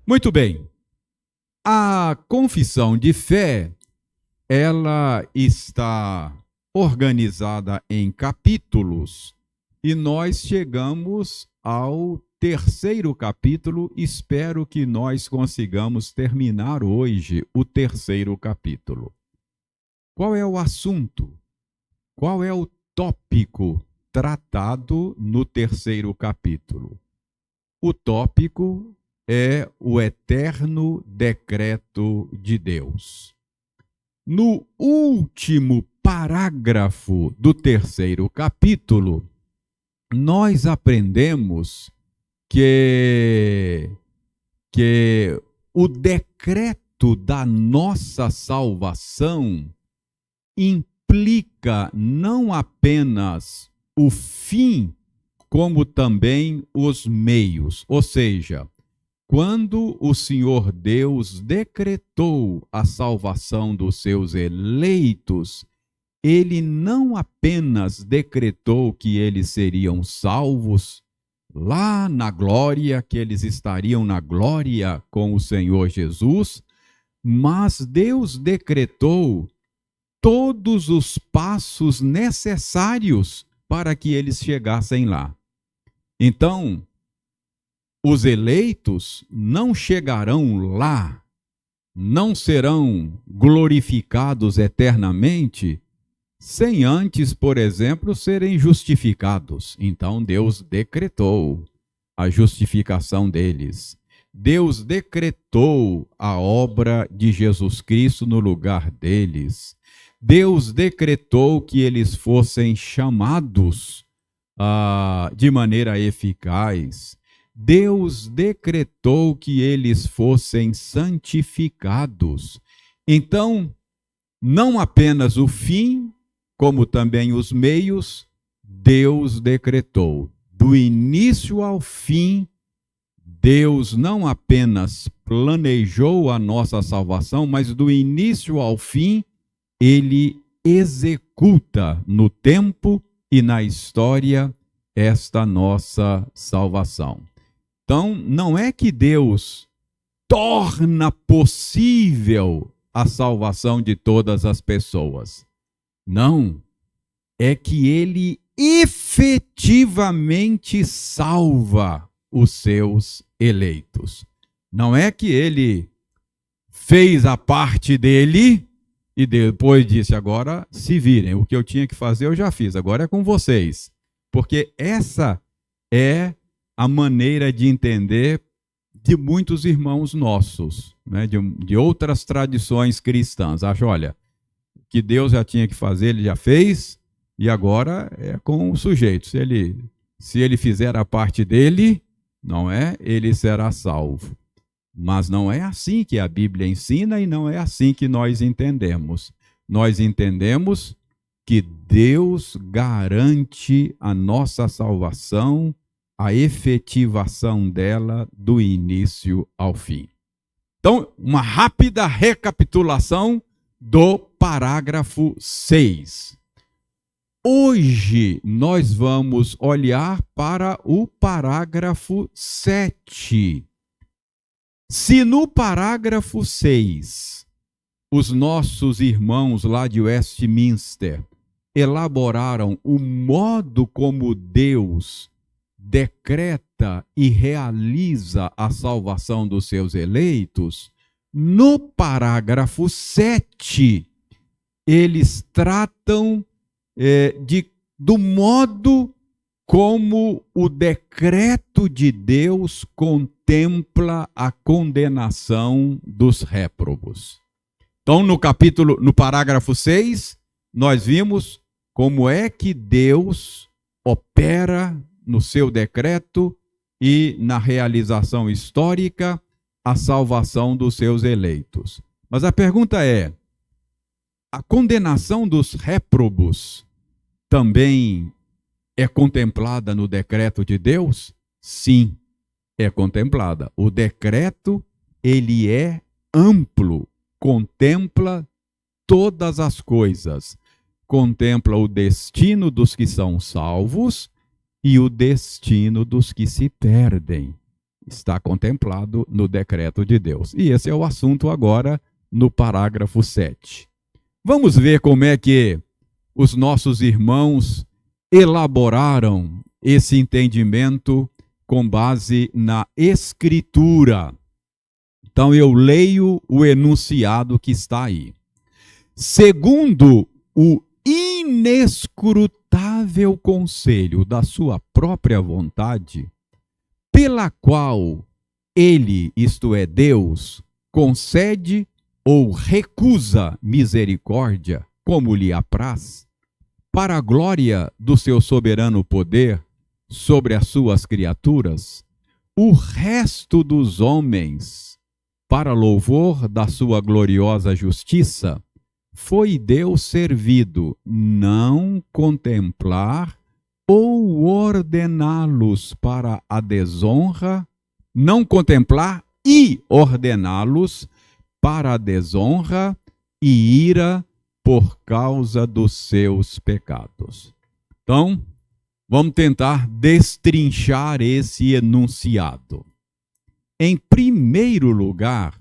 Muito bem. A confissão de fé, ela está organizada em capítulos e nós chegamos ao terceiro capítulo. Espero que nós consigamos terminar hoje o terceiro capítulo. Qual é o assunto? Qual é o tópico tratado no terceiro capítulo? O tópico é o eterno decreto de Deus. No último parágrafo do terceiro capítulo, nós aprendemos que o decreto da nossa salvação implica não apenas o fim, como também os meios. Ou seja, quando o Senhor Deus decretou a salvação dos seus eleitos, ele não apenas decretou que eles seriam salvos lá na glória, que eles estariam na glória com o Senhor Jesus, mas Deus decretou todos os passos necessários para que eles chegassem lá. Então, os eleitos não chegarão lá, não serão glorificados eternamente, sem antes, por exemplo, serem justificados. Então, Deus decretou a justificação deles. Deus decretou a obra de Jesus Cristo no lugar deles. Deus decretou que eles fossem chamados de maneira eficaz. Deus decretou que eles fossem santificados. Então, não apenas o fim, como também os meios, Deus decretou. Do início ao fim, Deus não apenas planejou a nossa salvação, mas do início ao fim, Ele executa no tempo e na história esta nossa salvação. Então, não é que Deus torna possível a salvação de todas as pessoas. Não, é que Ele efetivamente salva os seus eleitos. Não é que Ele fez a parte dele e depois disse, agora se virem, o que eu tinha que fazer eu já fiz, agora é com vocês. Porque essa é a maneira de entender de muitos irmãos nossos, né, de outras tradições cristãs. Acho, olha, que Deus já tinha que fazer, Ele já fez, e agora é com o sujeito. Se ele fizer a parte dele, não é? Ele será salvo. Mas não é assim que a Bíblia ensina e não é assim que nós entendemos. Nós entendemos que Deus garante a nossa salvação, a efetivação dela do início ao fim. Então, uma rápida recapitulação do parágrafo 6. Hoje nós vamos olhar para o parágrafo 7. Se no parágrafo 6, os nossos irmãos lá de Westminster elaboraram o modo como Deus decreta e realiza a salvação dos seus eleitos, no parágrafo 7, eles tratam do modo como o decreto de Deus contempla a condenação dos réprobos. Então, no parágrafo 6, nós vimos como é que Deus opera no seu decreto e na realização histórica a salvação dos seus eleitos. Mas a pergunta é, a condenação dos réprobos também é contemplada no decreto de Deus? Sim, é contemplada. O decreto, ele é amplo, contempla todas as coisas. Contempla o destino dos que são salvos e o destino dos que se perdem. Está contemplado no decreto de Deus. E esse é o assunto agora no parágrafo 7. Vamos ver como é que os nossos irmãos elaboraram esse entendimento com base na Escritura. Então eu leio o enunciado que está aí. Segundo o inescrutável conselho da sua própria vontade, pela qual ele, isto é, Deus, concede ou recusa misericórdia, como lhe apraz, para a glória do seu soberano poder sobre as suas criaturas, o resto dos homens, para louvor da sua gloriosa justiça, foi Deus servido não contemplar ou ordená-los para a desonra, não contemplar e ordená-los para a desonra e ira por causa dos seus pecados. Então, vamos tentar destrinchar esse enunciado. Em primeiro lugar,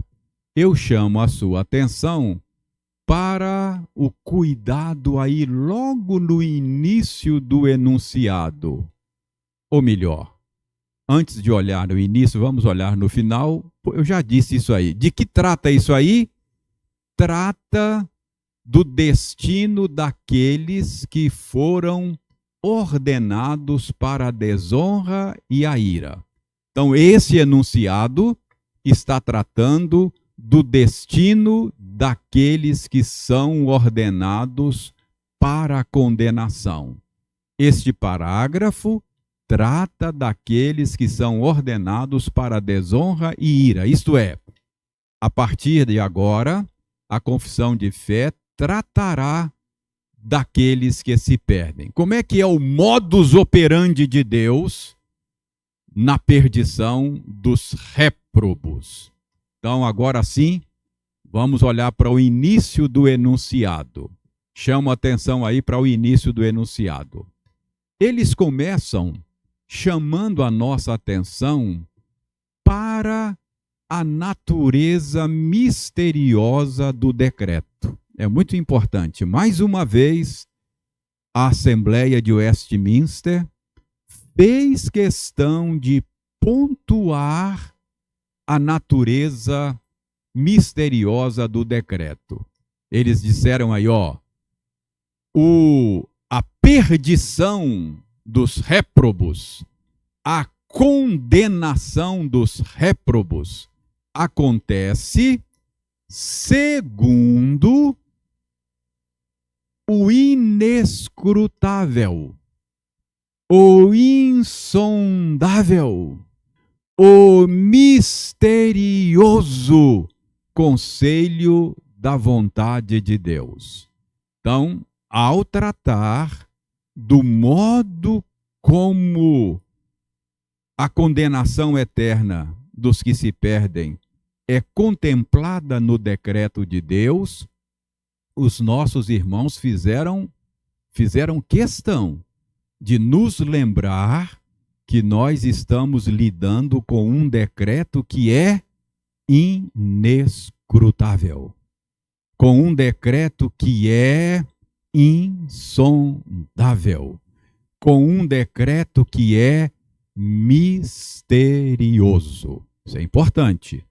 eu chamo a sua atenção para o cuidado aí logo no início do enunciado. Ou melhor, antes de olhar no início, vamos olhar no final. Eu já disse isso aí. De que trata isso aí? Trata do destino daqueles que foram ordenados para a desonra e a ira. Então, esse enunciado está tratando do destino daqueles que são ordenados para a condenação. Este parágrafo trata daqueles que são ordenados para a desonra e ira. Isto é, a partir de agora, a confissão de fé tratará daqueles que se perdem. Como é que é o modus operandi de Deus na perdição dos réprobos? Então, agora sim, vamos olhar para o início do enunciado. Chamo a atenção aí para o início do enunciado. Eles começam chamando a nossa atenção para a natureza misteriosa do decreto. É muito importante. Mais uma vez, a Assembleia de Westminster fez questão de pontuar a natureza misteriosa do decreto. Eles disseram aí, a perdição dos réprobos, a condenação dos réprobos acontece segundo o inescrutável, o insondável, o misterioso conselho da vontade de Deus. Então, ao tratar do modo como a condenação eterna dos que se perdem é contemplada no decreto de Deus, os nossos irmãos fizeram questão de nos lembrar que nós estamos lidando com um decreto que é inescrutável, com um decreto que é insondável, com um decreto que é misterioso. Isso é importante.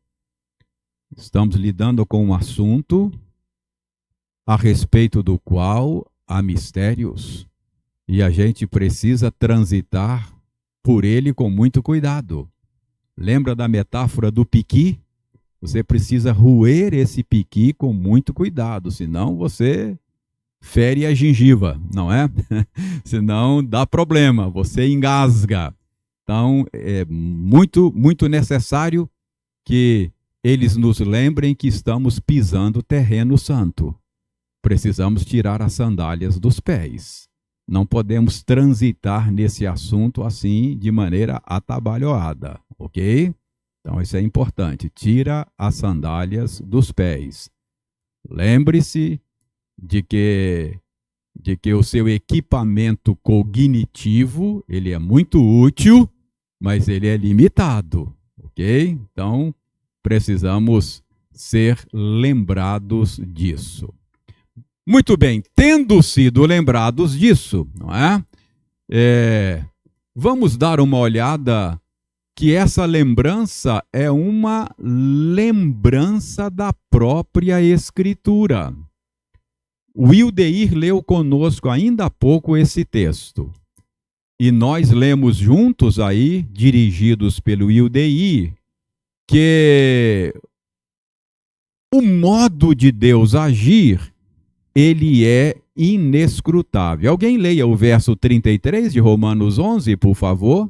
Estamos lidando com um assunto a respeito do qual há mistérios e a gente precisa transitar por ele com muito cuidado. Lembra da metáfora do piqui? Você precisa roer esse piqui com muito cuidado, senão você fere a gengiva, não é? Senão dá problema, você engasga. Então, é muito necessário que eles nos lembrem que estamos pisando terreno santo. Precisamos tirar as sandálias dos pés. Não podemos transitar nesse assunto assim, de maneira atabalhoada, ok? Então, isso é importante. Tira as sandálias dos pés. Lembre-se de que o seu equipamento cognitivo, ele é muito útil, mas ele é limitado, ok? Então, precisamos ser lembrados disso. Muito bem, tendo sido lembrados disso, não é? Vamos dar uma olhada que essa lembrança é uma lembrança da própria Escritura. O Wildeir leu conosco ainda há pouco esse texto. E nós lemos juntos aí, dirigidos pelo Wildeir, que o modo de Deus agir, ele é inescrutável. Alguém leia o verso 33 de Romanos 11, por favor?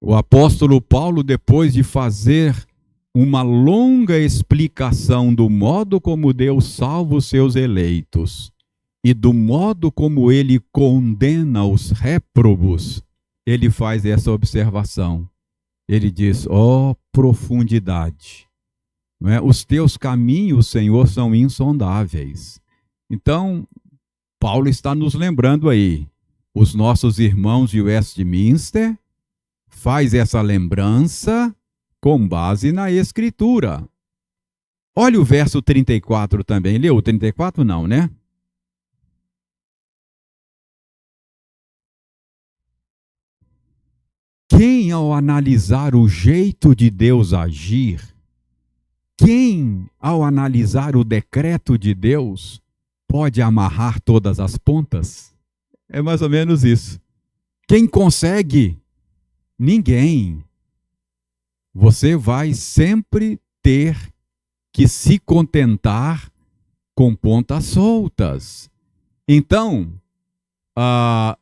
O apóstolo Paulo, depois de fazer uma longa explicação do modo como Deus salva os seus eleitos e do modo como ele condena os réprobos, ele faz essa observação. Ele diz: ó profundidade, não é? Os teus caminhos, Senhor, são insondáveis. Então, Paulo está nos lembrando aí, os nossos irmãos de Westminster faz essa lembrança com base na Escritura. Olha o verso 34 também. Leu o 34? Não, né? Quem, ao analisar o jeito de Deus agir, quem, ao analisar o decreto de Deus, pode amarrar todas as pontas? É mais ou menos isso. Quem consegue? Ninguém. Você vai sempre ter que se contentar com pontas soltas. Então,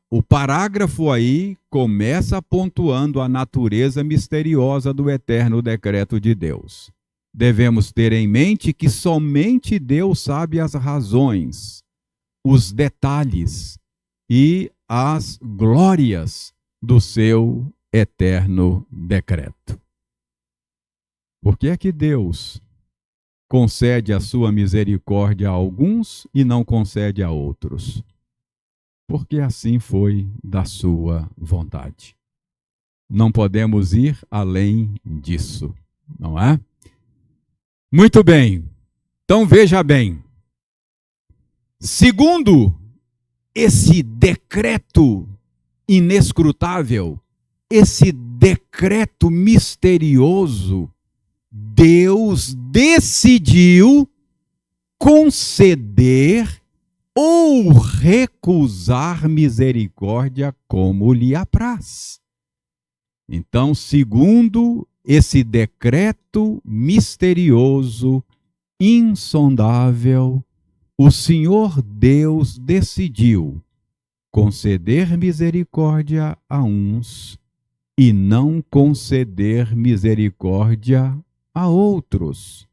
o parágrafo aí começa pontuando a natureza misteriosa do eterno decreto de Deus. Devemos ter em mente que somente Deus sabe as razões, os detalhes e as glórias do seu eterno decreto. Por que é que Deus concede a sua misericórdia a alguns e não concede a outros? Porque assim foi da sua vontade. Não podemos ir além disso, não é? Muito bem. Então veja bem. Segundo esse decreto inescrutável, esse decreto misterioso, Deus decidiu conceder ou recusar misericórdia como lhe apraz. Então, segundo esse decreto misterioso, insondável, o Senhor Deus decidiu conceder misericórdia a uns e não conceder misericórdia a outros.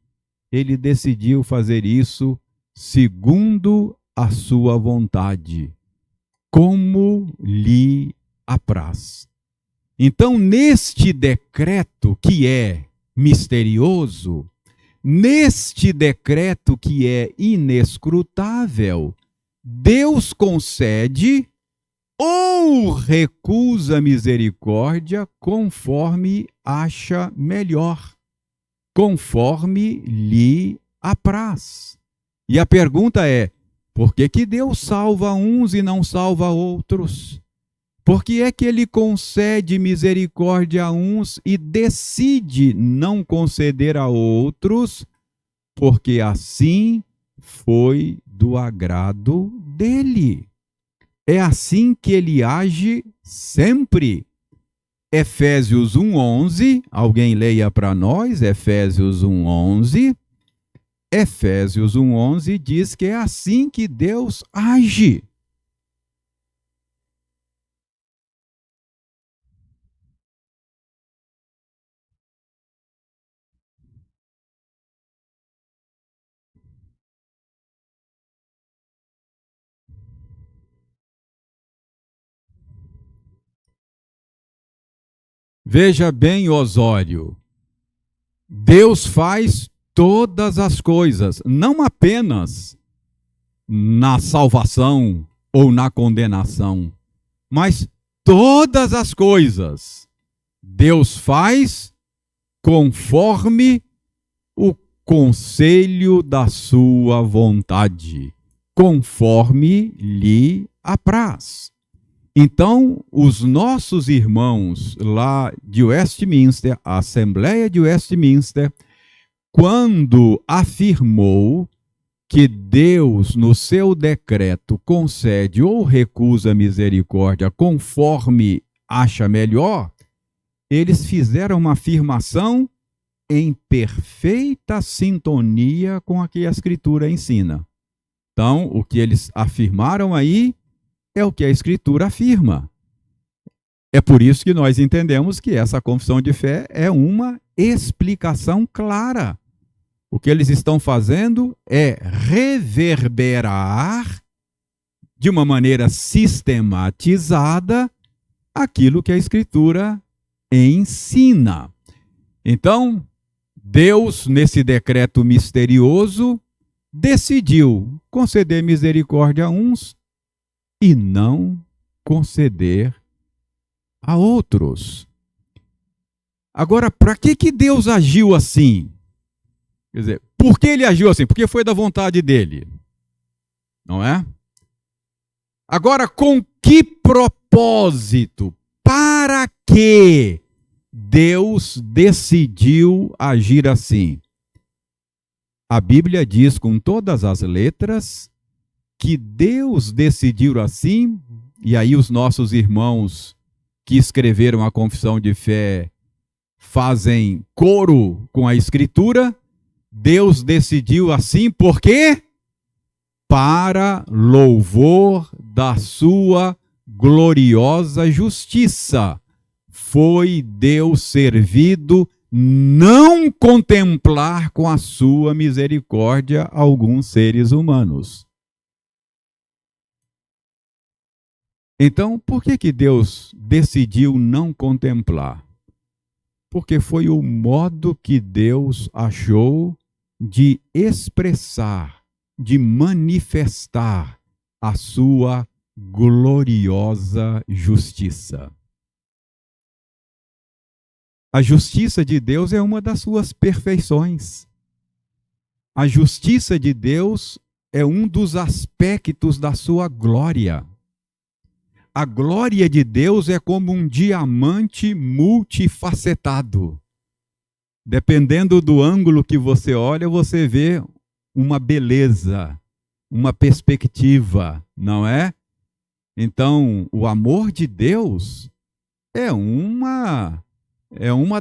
Ele decidiu fazer isso segundo a sua vontade, como lhe apraz. Então, neste decreto que é misterioso, neste decreto que é inescrutável, Deus concede ou recusa misericórdia conforme acha melhor, conforme lhe apraz. E a pergunta é: por que que Deus salva uns e não salva outros? Por que é que ele concede misericórdia a uns e decide não conceder a outros? Porque assim foi do agrado dele. É assim que ele age sempre. Efésios 1:11, alguém leia para nós, Efésios 1:11. Efésios 1:11 diz que é assim que Deus age. Veja bem, Osório, Deus faz todas as coisas, não apenas na salvação ou na condenação, mas todas as coisas Deus faz conforme o conselho da sua vontade, conforme lhe apraz. Então, os nossos irmãos lá de Westminster, a Assembleia de Westminster, quando afirmou que Deus, no seu decreto, concede ou recusa misericórdia conforme acha melhor, eles fizeram uma afirmação em perfeita sintonia com o que a Escritura ensina. Então, o que eles afirmaram aí é o que a Escritura afirma. É por isso que nós entendemos que essa confissão de fé é uma explicação clara. O que eles estão fazendo é reverberar de uma maneira sistematizada aquilo que a Escritura ensina. Então, Deus, nesse decreto misterioso, decidiu conceder misericórdia a uns e não conceder a outros. Agora, para que Deus agiu assim? Quer dizer, por que ele agiu assim? Porque foi da vontade dele, não é? Agora, com que propósito? Para que Deus decidiu agir assim? A Bíblia diz com todas as letras que Deus decidiu assim, e aí os nossos irmãos que escreveram a confissão de fé fazem coro com a Escritura. Deus decidiu assim por quê? Para louvor da sua gloriosa justiça. Foi Deus servido não contemplar com a sua misericórdia alguns seres humanos. Então, por que Deus decidiu não contemplar? Porque foi o modo que Deus achou de expressar, de manifestar a sua gloriosa justiça. A justiça de Deus é uma das suas perfeições. A justiça de Deus é um dos aspectos da sua glória. A glória de Deus é como um diamante multifacetado. Dependendo do ângulo que você olha, você vê uma beleza, uma perspectiva, não é? Então, o amor de Deus é uma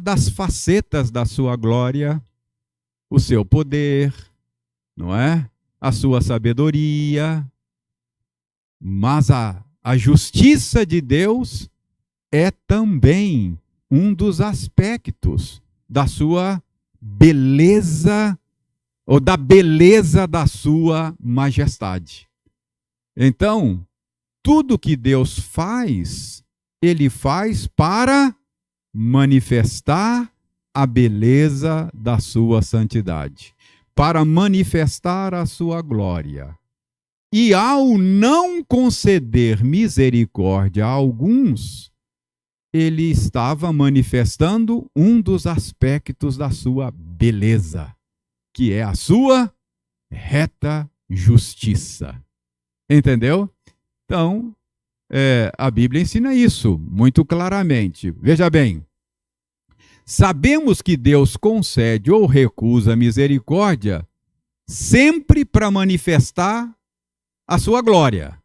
das facetas da sua glória, o seu poder, não é? A sua sabedoria. Mas a justiça de Deus é também um dos aspectos da sua beleza, ou da beleza da sua majestade. Então, tudo que Deus faz, ele faz para manifestar a beleza da sua santidade, para manifestar a sua glória. E ao não conceder misericórdia a alguns, ele estava manifestando um dos aspectos da sua beleza, que é a sua reta justiça. Entendeu? Então, a Bíblia ensina isso muito claramente. Veja bem, sabemos que Deus concede ou recusa misericórdia sempre para manifestar a sua glória,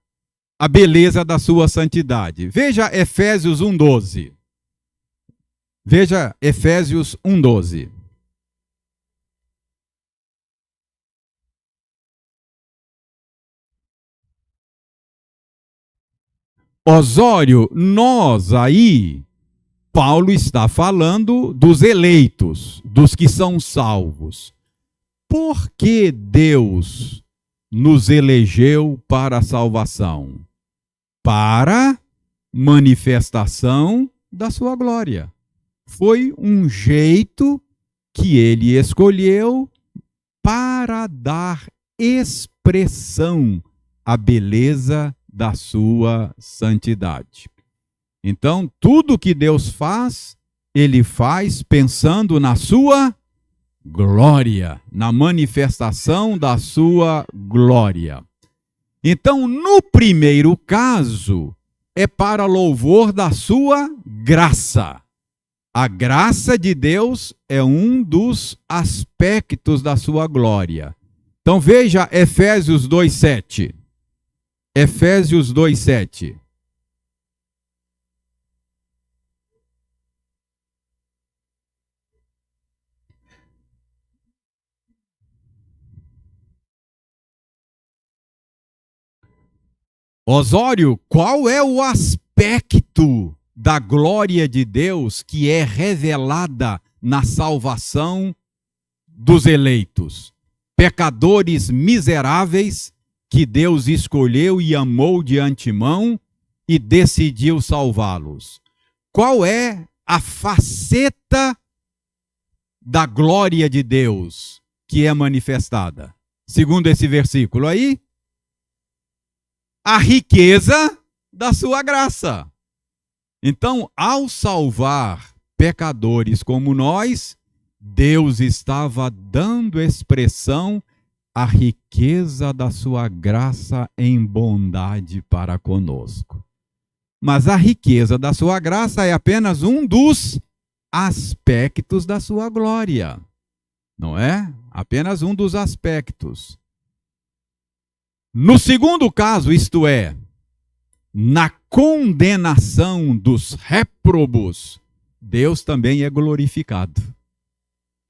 a beleza da sua santidade. Veja Efésios 1:12. Veja Efésios 1:12. Osório, nós aí, Paulo está falando dos eleitos, dos que são salvos. Por que Deus nos elegeu para a salvação? Para manifestação da sua glória. Foi um jeito que ele escolheu para dar expressão à beleza da sua santidade. Então, tudo que Deus faz, ele faz pensando na sua glória, na manifestação da sua glória. Então, no primeiro caso, é para louvor da sua graça. A graça de Deus é um dos aspectos da sua glória. Então veja Efésios 2:7. Efésios 2:7. Osório, qual é o aspecto da glória de Deus que é revelada na salvação dos eleitos? Pecadores miseráveis que Deus escolheu e amou de antemão e decidiu salvá-los. Qual é a faceta da glória de Deus que é manifestada? Segundo esse versículo aí, a riqueza da sua graça. Então, ao salvar pecadores como nós, Deus estava dando expressão à riqueza da sua graça em bondade para conosco. Mas a riqueza da sua graça é apenas um dos aspectos da sua glória. Não é? Apenas um dos aspectos. No segundo caso, isto é, na condenação dos réprobos, Deus também é glorificado.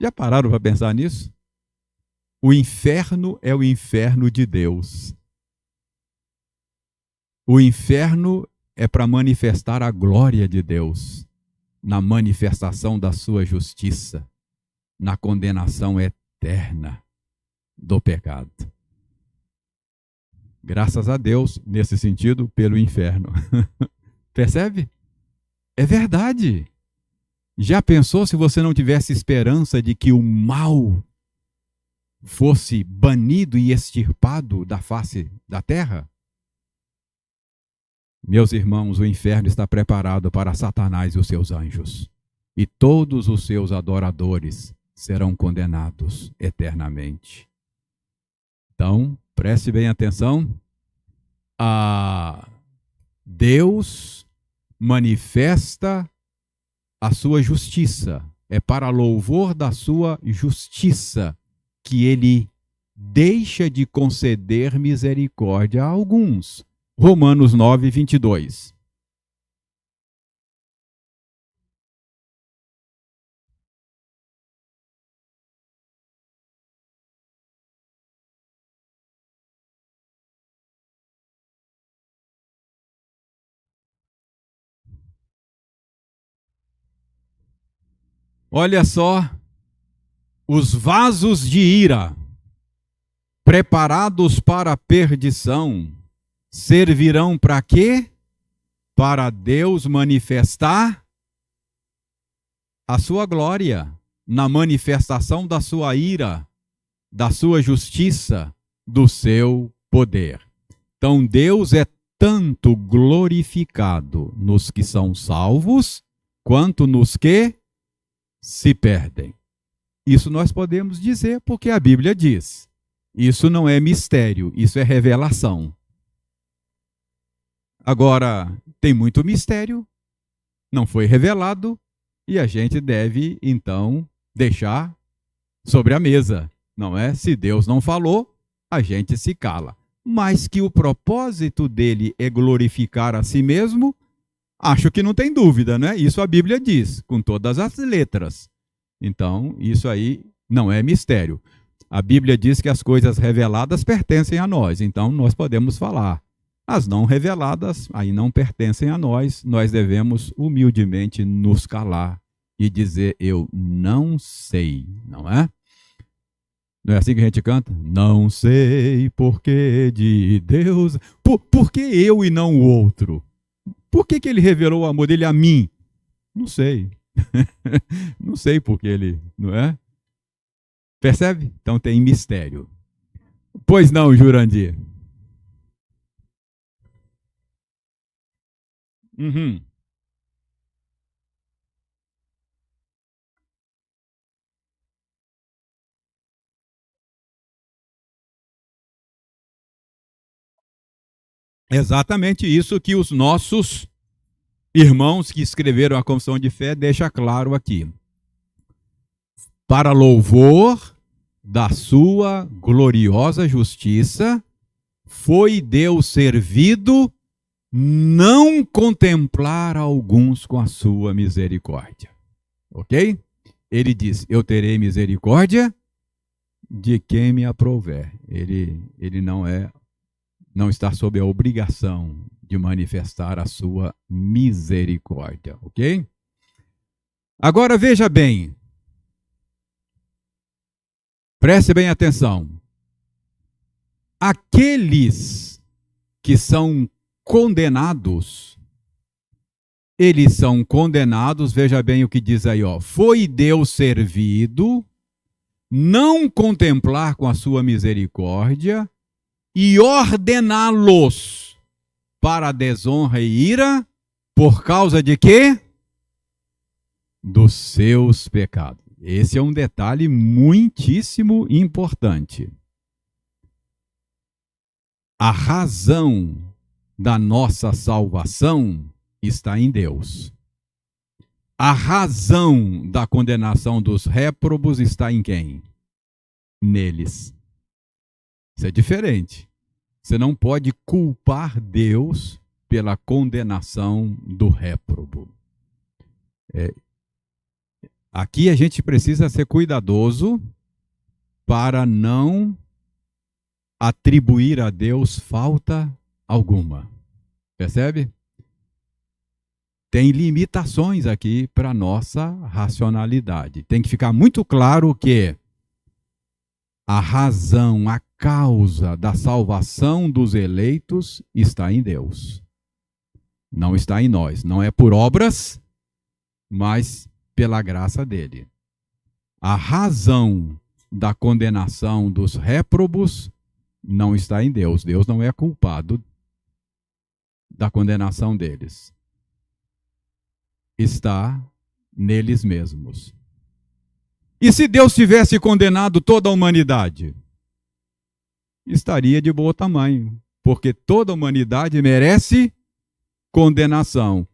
Já pararam para pensar nisso? O inferno é o inferno de Deus. O inferno é para manifestar a glória de Deus, na manifestação da sua justiça, na condenação eterna do pecado. Graças a Deus, nesse sentido, pelo inferno. Percebe? É verdade. Já pensou se você não tivesse esperança de que o mal fosse banido e extirpado da face da terra? Meus irmãos, o inferno está preparado para Satanás e os seus anjos. E todos os seus adoradores serão condenados eternamente. Então, preste bem atenção. Deus manifesta a sua justiça. É para louvor da sua justiça que ele deixa de conceder misericórdia a alguns. Romanos 9:22. Olha só, os vasos de ira, preparados para a perdição, servirão para quê? Para Deus manifestar a sua glória, na manifestação da sua ira, da sua justiça, do seu poder. Então Deus é tanto glorificado nos que são salvos, quanto nos que se perdem. Isso nós podemos dizer porque a Bíblia diz. Isso não é mistério, isso é revelação. Agora, tem muito mistério, não foi revelado, e a gente deve, então, deixar sobre a mesa, não é? Se Deus não falou, a gente se cala. Mas que o propósito dele é glorificar a si mesmo, acho que não tem dúvida, né? Isso a Bíblia diz, com todas as letras. Então, isso aí não é mistério. A Bíblia diz que as coisas reveladas pertencem a nós, então nós podemos falar. As não reveladas, aí não pertencem a nós, nós devemos humildemente nos calar e dizer, eu não sei, não é? Não é assim que a gente canta? Não sei porquê de Deus, por que eu e não o outro? Por que ele revelou o amor dele a mim? Não sei. Não sei porque ele, não é? Percebe? Então tem mistério. Pois não, Jurandir? Uhum. Exatamente isso que os nossos irmãos que escreveram a confissão de fé deixa claro aqui. Para louvor da sua gloriosa justiça, foi Deus servido não contemplar alguns com a sua misericórdia. Ok? Ele diz: eu terei misericórdia de quem me aprouver. Ele não está sob a obrigação de manifestar a sua misericórdia, ok? Agora veja bem, preste bem atenção. Aqueles que são condenados, eles são condenados, veja bem o que diz aí, ó. Foi Deus servido não contemplar com a sua misericórdia e ordená-los para a desonra e ira, por causa de quê? Dos seus pecados. Esse é um detalhe muitíssimo importante. A razão da nossa salvação está em Deus. A razão da condenação dos réprobos está em quem? Neles. Isso é diferente. Você não pode culpar Deus pela condenação do réprobo. Aqui a gente precisa ser cuidadoso para não atribuir a Deus falta alguma. Percebe? Tem limitações aqui para a nossa racionalidade. Tem que ficar muito claro que a razão, a causa da salvação dos eleitos está em Deus. Não está em nós. Não é por obras, mas pela graça dele. A razão da condenação dos réprobos não está em Deus. Deus não é culpado da condenação deles. Está neles mesmos. E se Deus tivesse condenado toda a humanidade? Estaria de bom tamanho, porque toda a humanidade merece condenação.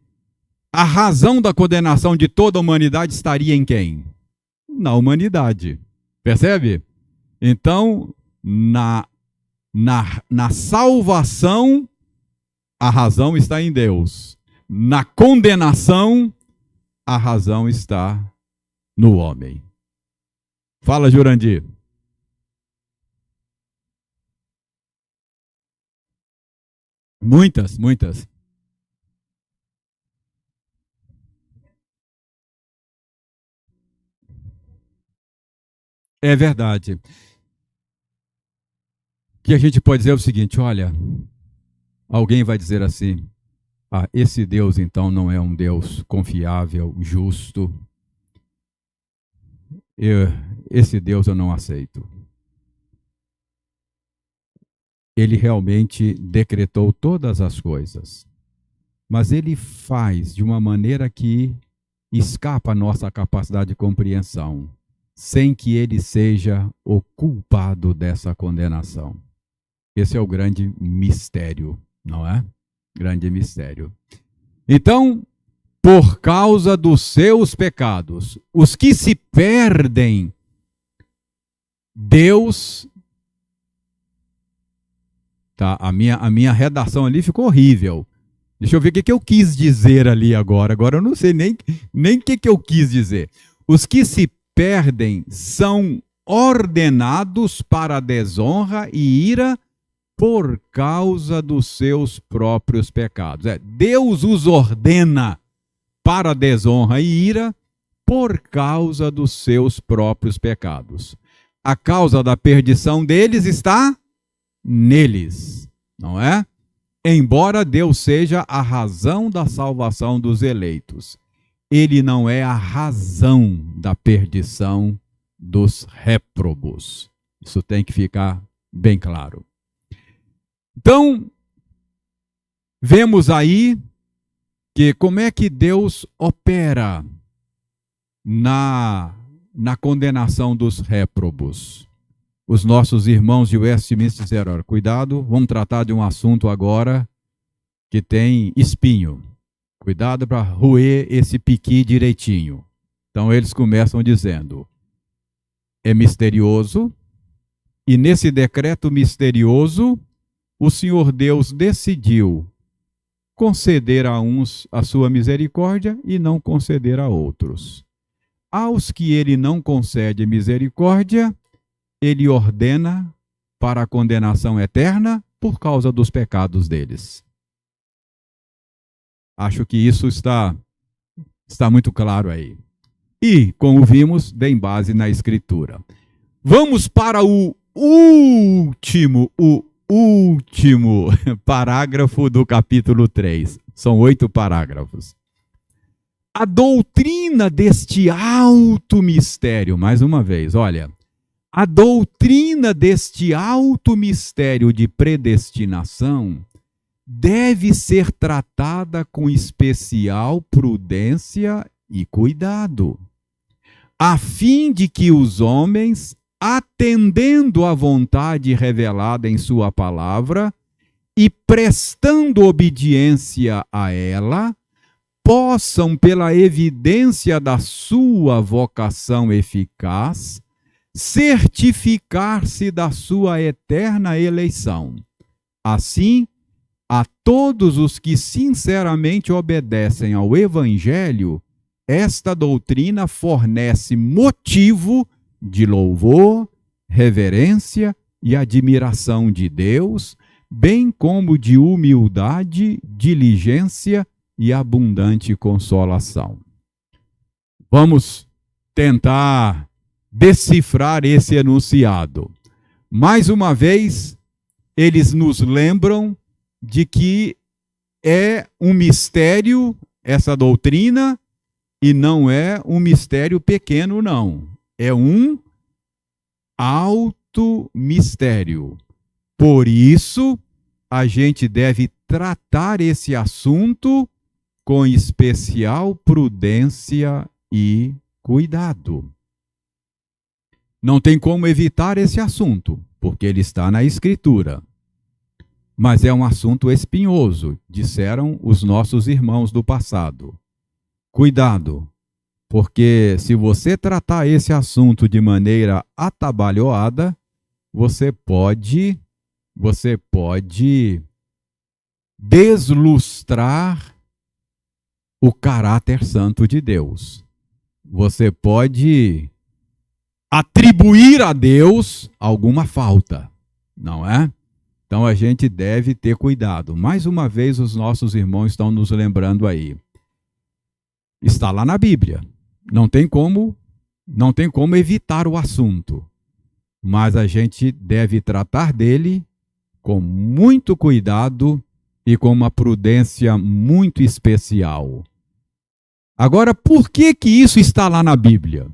A razão da condenação de toda a humanidade estaria em quem? Na humanidade. Percebe? Então, na salvação, a razão está em Deus. Na condenação, a razão está no homem. Fala, Jurandir. Muitas. É verdade. O que a gente pode dizer é o seguinte, olha, alguém vai dizer assim, esse Deus então não é um Deus confiável, justo. Esse Deus eu não aceito. Ele realmente decretou todas as coisas, mas ele faz de uma maneira que escapa a nossa capacidade de compreensão, sem que ele seja o culpado dessa condenação. Esse é o grande mistério, não é? Grande mistério. Então, por causa dos seus pecados, os que se perdem, Deus... Tá, a minha redação ali ficou horrível. Deixa eu ver o que eu quis dizer ali agora. Agora eu não sei nem o que eu quis dizer. Os que se perdem são ordenados para a desonra e ira por causa dos seus próprios pecados. Deus os ordena para a desonra e ira por causa dos seus próprios pecados. A causa da perdição deles está neles, não é? Embora Deus seja a razão da salvação dos eleitos, ele não é a razão da perdição dos réprobos. Isso tem que ficar bem claro. Então, vemos aí que como é que Deus opera na condenação dos réprobos. Os nossos irmãos de Westminster disseram, olha, cuidado, vamos tratar de um assunto agora que tem espinho. Cuidado para roer esse piqui direitinho. Então eles começam dizendo, é misterioso, e nesse decreto misterioso, o Senhor Deus decidiu conceder a uns a sua misericórdia e não conceder a outros. Aos que ele não concede misericórdia, ele ordena para a condenação eterna por causa dos pecados deles. Acho que isso está muito claro aí. E, como vimos, tem base na Escritura. Vamos para o último parágrafo do capítulo 3. São 8 parágrafos. A doutrina deste alto mistério, mais uma vez, olha, a doutrina deste alto mistério de predestinação deve ser tratada com especial prudência e cuidado, a fim de que os homens, atendendo à vontade revelada em sua palavra e prestando obediência a ela, possam, pela evidência da sua vocação eficaz, certificar-se da sua eterna eleição. Assim, a todos os que sinceramente obedecem ao Evangelho, esta doutrina fornece motivo de louvor, reverência e admiração de Deus, bem como de humildade, diligência e abundante consolação. Vamos tentar decifrar esse enunciado. Mais uma vez, eles nos lembram de que é um mistério essa doutrina e não é um mistério pequeno, não. É um alto mistério. Por isso, a gente deve tratar esse assunto com especial prudência e cuidado. Não tem como evitar esse assunto, porque ele está na Escritura. Mas é um assunto espinhoso, disseram os nossos irmãos do passado. Cuidado, porque se você tratar esse assunto de maneira atabalhoada, você pode deslustrar o caráter santo de Deus. Você pode atribuir a Deus alguma falta, não é? Então a gente deve ter cuidado. Mais uma vez os nossos irmãos estão nos lembrando aí. Está lá na Bíblia. Não tem como evitar o assunto. Mas a gente deve tratar dele com muito cuidado e com uma prudência muito especial. Agora, por que isso está lá na Bíblia?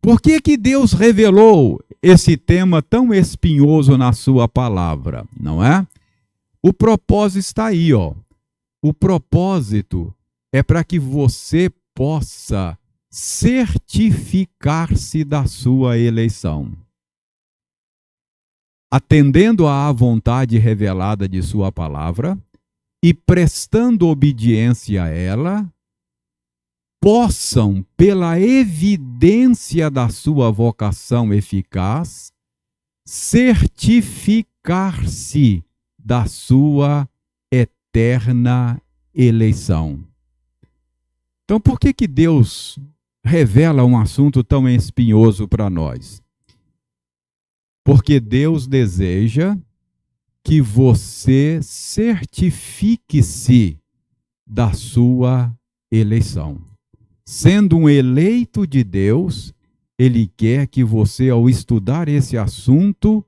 Por que Deus revelou esse tema tão espinhoso na sua palavra, não é? O propósito está aí, ó. O propósito é para que você possa certificar-se da sua eleição. Atendendo à vontade revelada de sua palavra e prestando obediência a ela, possam, pela evidência da sua vocação eficaz, certificar-se da sua eterna eleição. Então, por que Deus revela um assunto tão espinhoso para nós? Porque Deus deseja que você certifique-se da sua eleição. Sendo um eleito de Deus, Ele quer que você, ao estudar esse assunto,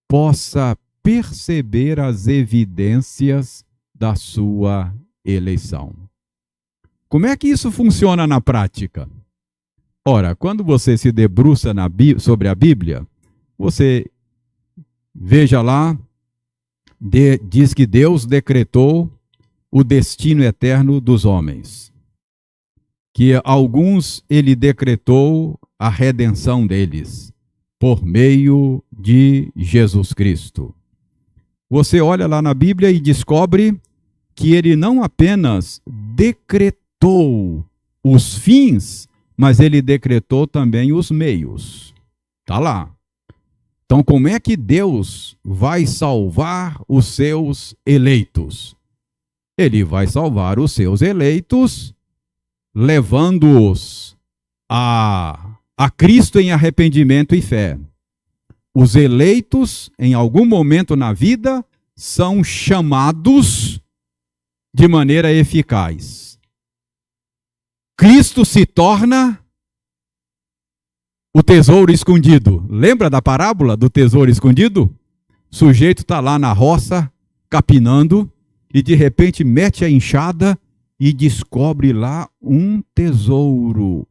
possa perceber as evidências da sua eleição. Como é que isso funciona na prática? Ora, quando você se debruça sobre a Bíblia, você veja lá, diz que Deus decretou o destino eterno dos homens. Que alguns ele decretou a redenção deles por meio de Jesus Cristo. Você olha lá na Bíblia e descobre que ele não apenas decretou os fins, mas ele decretou também os meios. Está lá. Então, como é que Deus vai salvar os seus eleitos? Ele vai salvar os seus eleitos levando-os a Cristo em arrependimento e fé. Os eleitos, em algum momento na vida, são chamados de maneira eficaz. Cristo se torna o tesouro escondido. Lembra da parábola do tesouro escondido? O sujeito está lá na roça, capinando, e de repente mete a enxada e descobre lá um tesouro.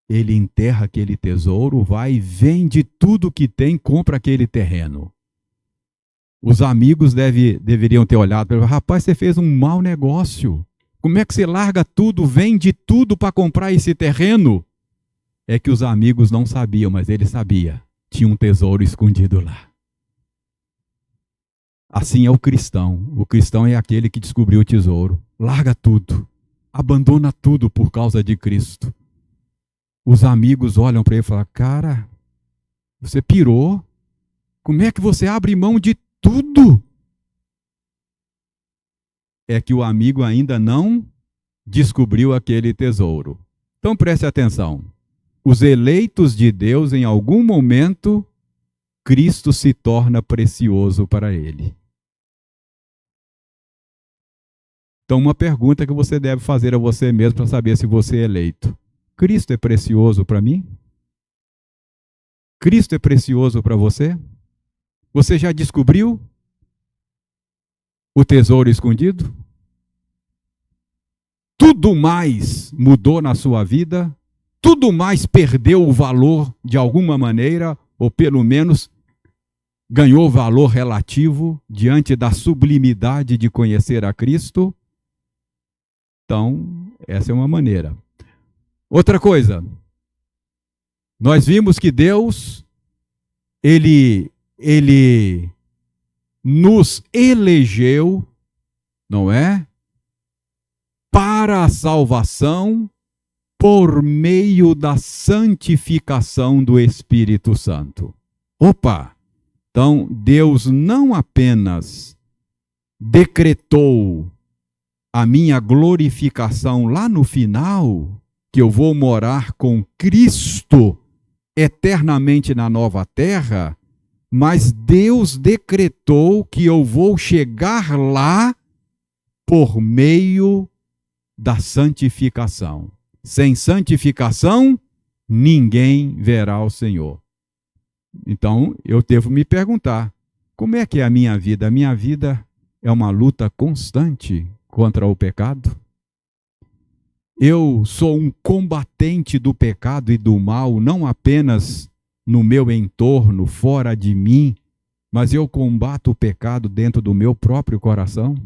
Ele enterra aquele tesouro, vai e vende tudo que tem, compra aquele terreno. Os amigos deveriam ter olhado para ele: rapaz, você fez um mau negócio. Como é que você larga tudo, vende tudo para comprar esse terreno? É que os amigos não sabiam, mas ele sabia. Tinha um tesouro escondido lá. Assim é o cristão. O cristão é aquele que descobriu o tesouro. Larga tudo. Abandona tudo por causa de Cristo. Os amigos olham para ele e falam: cara, você pirou? Como é que você abre mão de tudo? É que o amigo ainda não descobriu aquele tesouro. Então preste atenção. Os eleitos de Deus, em algum momento, Cristo se torna precioso para ele. Então, uma pergunta que você deve fazer a você mesmo para saber se você é eleito: Cristo é precioso para mim? Cristo é precioso para você? Você já descobriu o tesouro escondido? Tudo mais mudou na sua vida? Tudo mais perdeu o valor de alguma maneira, ou pelo menos ganhou valor relativo diante da sublimidade de conhecer a Cristo? Então, essa é uma maneira. Outra coisa, nós vimos que Deus, Ele nos elegeu, não é? Para a salvação por meio da santificação do Espírito Santo. Opa! Então, Deus não apenas decretou a minha glorificação lá no final, que eu vou morar com Cristo eternamente na nova terra, mas Deus decretou que eu vou chegar lá por meio da santificação. Sem santificação, ninguém verá o Senhor. Então, eu devo me perguntar: como é que é a minha vida? A minha vida é uma luta constante contra o pecado? Eu sou um combatente do pecado e do mal, não apenas no meu entorno, fora de mim, mas eu combato o pecado dentro do meu próprio coração?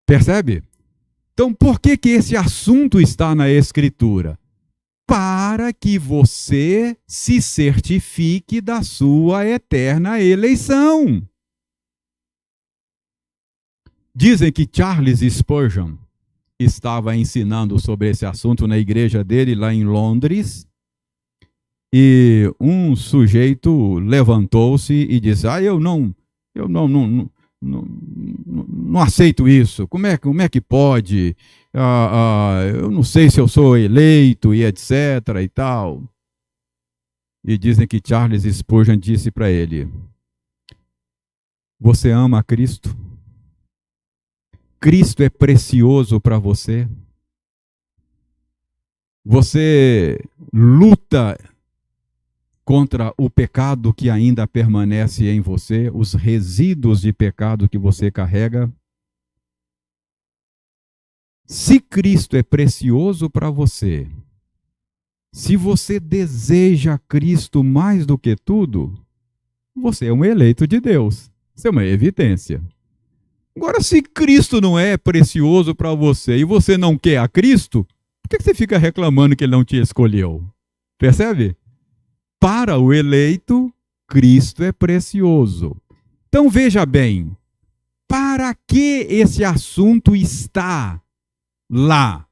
Percebe? Então, por que esse assunto está na Escritura? Para que você se certifique da sua eterna eleição. Dizem que Charles Spurgeon estava ensinando sobre esse assunto na igreja dele lá em Londres, e um sujeito levantou-se e disse: eu não aceito isso. Como é que pode? Eu não sei se eu sou eleito e etc. e tal. E dizem que Charles Spurgeon disse para ele: você ama a Cristo? Cristo é precioso para você? Você luta contra o pecado que ainda permanece em você, os resíduos de pecado que você carrega? Se Cristo é precioso para você, Se você deseja Cristo mais do que tudo, você é um eleito de Deus. Isso é uma evidência. Agora, se Cristo não é precioso para você e você não quer a Cristo, por que você fica reclamando que ele não te escolheu? Percebe? Para o eleito, Cristo é precioso. Então veja bem, para que esse assunto está lá?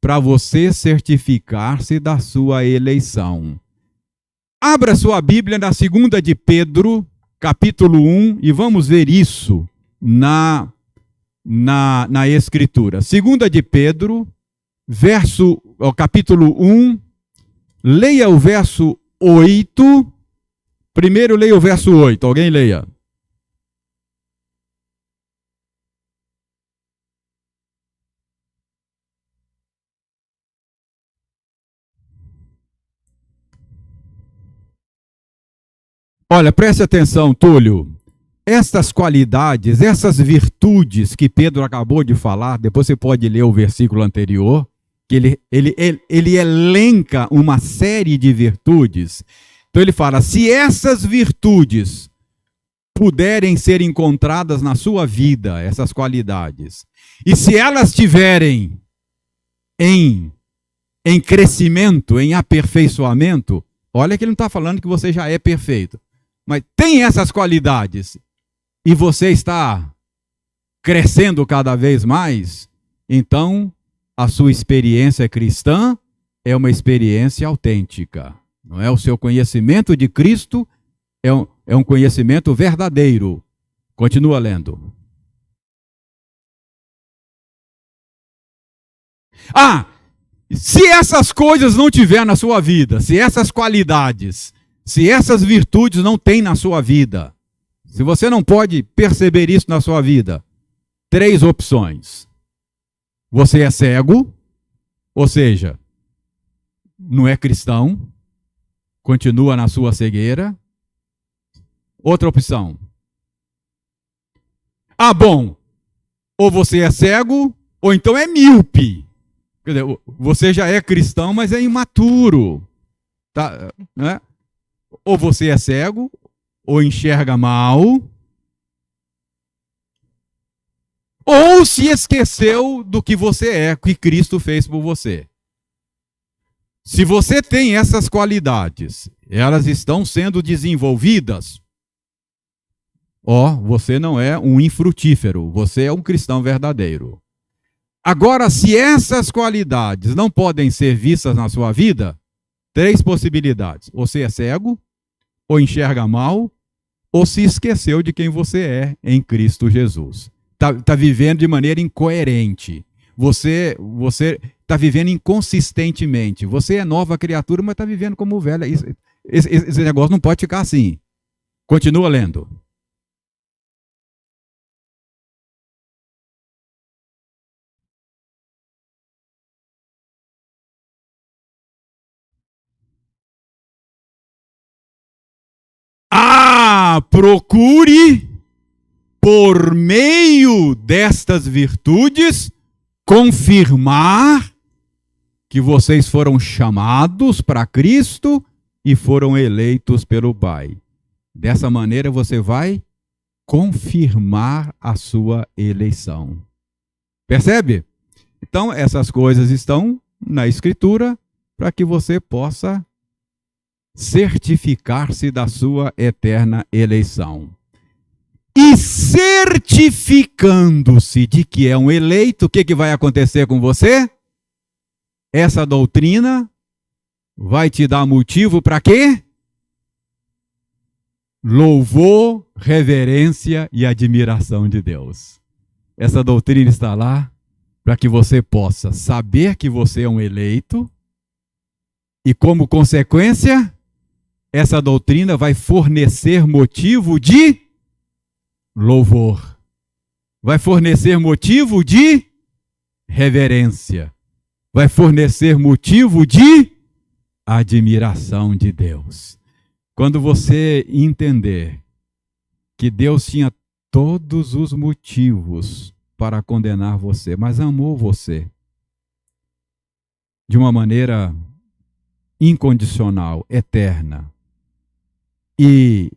Para você certificar-se da sua eleição. Abra sua Bíblia na 2 de Pedro, capítulo 1, e vamos ver isso na Escritura. 2 de Pedro, capítulo 1, leia o verso 8. Primeiro leia o verso 8. Alguém leia. Olha, preste atenção, Túlio. Estas qualidades, essas virtudes que Pedro acabou de falar, depois você pode ler o versículo anterior, que ele elenca uma série de virtudes. Então ele fala, se essas virtudes puderem ser encontradas na sua vida, essas qualidades, e se elas estiverem em crescimento, em aperfeiçoamento, olha que ele não está falando que você já é perfeito, mas tem essas qualidades, e você está crescendo cada vez mais, então a sua experiência cristã é uma experiência autêntica. Não é? O seu conhecimento de Cristo é um conhecimento verdadeiro. Continua lendo. Se essas coisas não tiver na sua vida, se essas qualidades, se essas virtudes não tem na sua vida, se você não pode perceber isso na sua vida, 3 opções. Você é cego, ou seja, não é cristão, continua na sua cegueira. Outra opção. Bom, ou você é cego, ou então é míope. Quer dizer, você já é cristão, mas é imaturo. Tá, né? Ou você é cego, ou enxerga mal, ou se esqueceu do que você é, que Cristo fez por você. Se você tem essas qualidades, elas estão sendo desenvolvidas, você não é um infrutífero, você é um cristão verdadeiro. Agora, se essas qualidades não podem ser vistas na sua vida, 3 possibilidades. Ou você é cego, ou enxerga mal, ou se esqueceu de quem você é em Cristo Jesus. Está vivendo de maneira incoerente. Você está vivendo inconsistentemente. Você é nova criatura, mas está vivendo como velha. Esse negócio não pode ficar assim. Continua lendo. Procure, por meio destas virtudes, confirmar que vocês foram chamados para Cristo e foram eleitos pelo Pai. Dessa maneira você vai confirmar a sua eleição. Percebe? Então, essas coisas estão na Escritura para que você possa certificar-se da sua eterna eleição. E certificando-se de que é um eleito, o que vai acontecer com você? Essa doutrina vai te dar motivo para quê? Louvor, reverência e admiração de Deus. Essa doutrina está lá para que você possa saber que você é um eleito e, como consequência, essa doutrina vai fornecer motivo de louvor. Vai fornecer motivo de reverência. Vai fornecer motivo de admiração de Deus. Quando você entender que Deus tinha todos os motivos para condenar você, mas amou você de uma maneira incondicional, eterna, e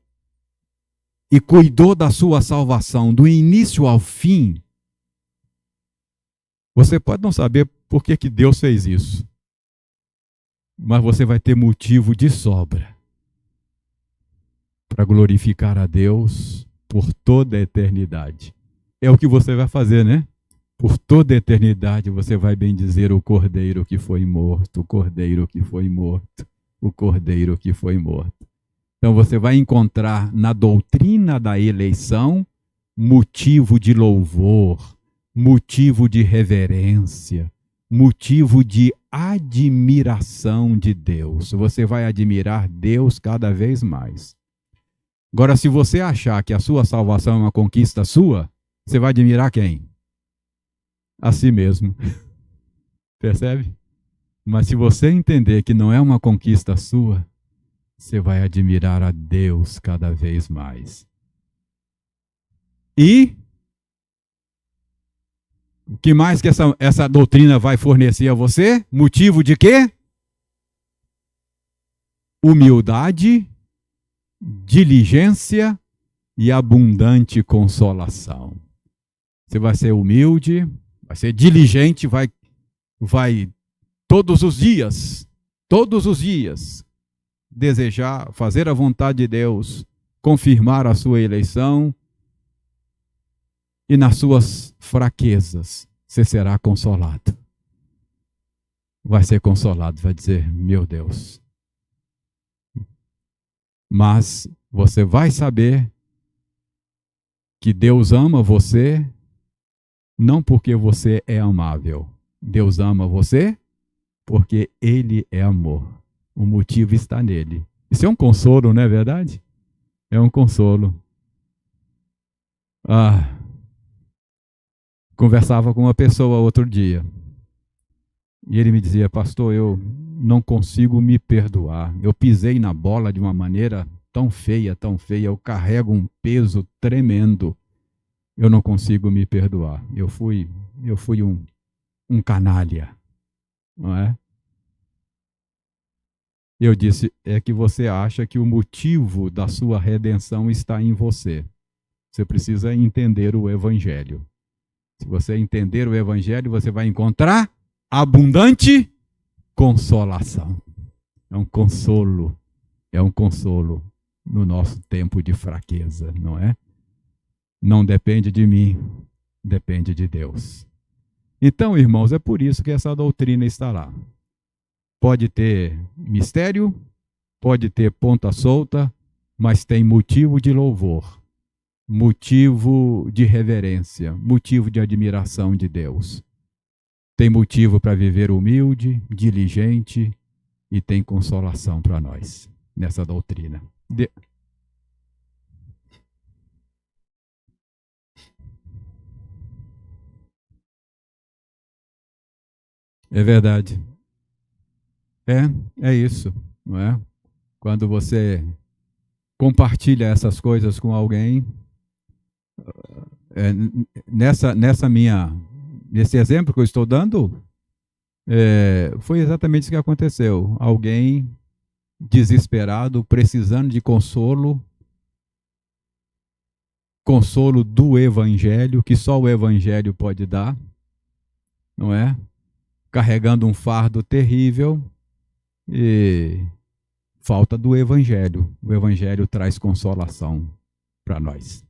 cuidou da sua salvação do início ao fim, você pode não saber por que Deus fez isso, mas você vai ter motivo de sobra para glorificar a Deus por toda a eternidade. É o que você vai fazer, né? Por toda a eternidade você vai bendizer o Cordeiro que foi morto, o Cordeiro que foi morto, o Cordeiro que foi morto. Então você vai encontrar na doutrina da eleição motivo de louvor, motivo de reverência, motivo de admiração de Deus. Você vai admirar Deus cada vez mais. Agora, se você achar que a sua salvação é uma conquista sua, você vai admirar quem? A si mesmo. Percebe? Mas se você entender que não é uma conquista sua, você vai admirar a Deus cada vez mais. E o que mais que essa doutrina vai fornecer a você? Motivo de quê? Humildade, diligência e abundante consolação. Você vai ser humilde, vai ser diligente, vai todos os dias, desejar fazer a vontade de Deus, confirmar a sua eleição, e nas suas fraquezas você será consolado. Vai ser consolado, vai dizer, meu Deus. Mas você vai saber que Deus ama você, não porque você é amável. Deus ama você porque Ele é amor. O motivo está nele. Isso é um consolo, não é verdade? É um consolo. Conversava com uma pessoa outro dia. E ele me dizia, pastor, eu não consigo me perdoar. Eu pisei na bola de uma maneira tão feia, eu carrego um peso tremendo. Eu não consigo me perdoar. Eu fui um canalha, não é? Eu disse, é que você acha que o motivo da sua redenção está em você. Você precisa entender o Evangelho. Se você entender o Evangelho, você vai encontrar abundante consolação. É um consolo no nosso tempo de fraqueza, não é? Não depende de mim, depende de Deus. Então, irmãos, é por isso que essa doutrina está lá. Pode ter mistério, pode ter ponta solta, mas tem motivo de louvor, motivo de reverência, motivo de admiração de Deus. Tem motivo para viver humilde, diligente e tem consolação para nós nessa doutrina. É verdade. É isso, não é? Quando você compartilha essas coisas com alguém, nesse exemplo que eu estou dando, foi exatamente isso que aconteceu. Alguém desesperado, precisando de consolo do Evangelho, que só o Evangelho pode dar, não é? Carregando um fardo terrível e falta do Evangelho. O Evangelho traz consolação para nós.